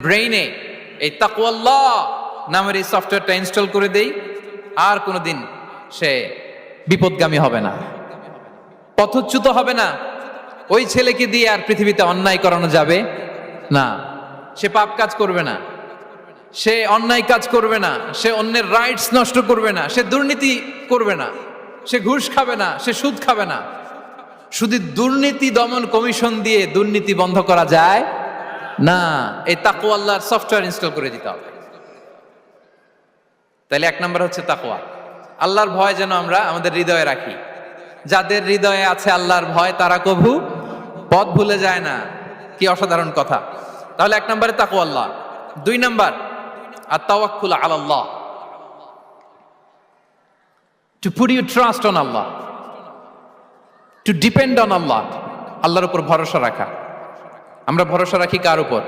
ব্রেইনে এই তাকওয়াল্লাহ নামের এই সফটওয়্যারটা ইনস্টল করে দেই, আর কোনোদিন সে বিপদগামী হবে না, পথচ্যুত হবে না। ওই ছেলেকে দিয়ে আর পৃথিবীতে অন্যায় করানো যাবে না। সে পাপ কাজ করবে না, সে অন্যায় কাজ করবে না, সে অন্যের রাইটস নষ্ট করবে না, সে দুর্নীতি করবে না, সে ঘুষ খাবে না, সে সুদ খাবে না। শুধু দুর্নীতি দমন কমিশন দিয়ে দুর্নীতি বন্ধ করা যায় না, এই তাকওয়া আল্লাহর সফটওয়্যার ইনস্টল করে দিতে হবে। তাহলে এক নম্বর হচ্ছে তাকওয়া। আল্লাহর ভয় যেন আমরা আমাদের হৃদয়ে রাখি। যাদের হৃদয়ে আছে আল্লাহর ভয় তারা কভু পথ ভুলে যায় না। কি অসাধারণ কথা! তাহলে এক নম্বরে তাকওয়া আল্লাহ। দুই নম্বর আত-তাওয়াক্কুল আলাল্লাহ, to put your trust on Allah, to depend on Allah. আল্লাহর উপর ভরসা রাখা। আমরা ভরসা রাখি কার উপর?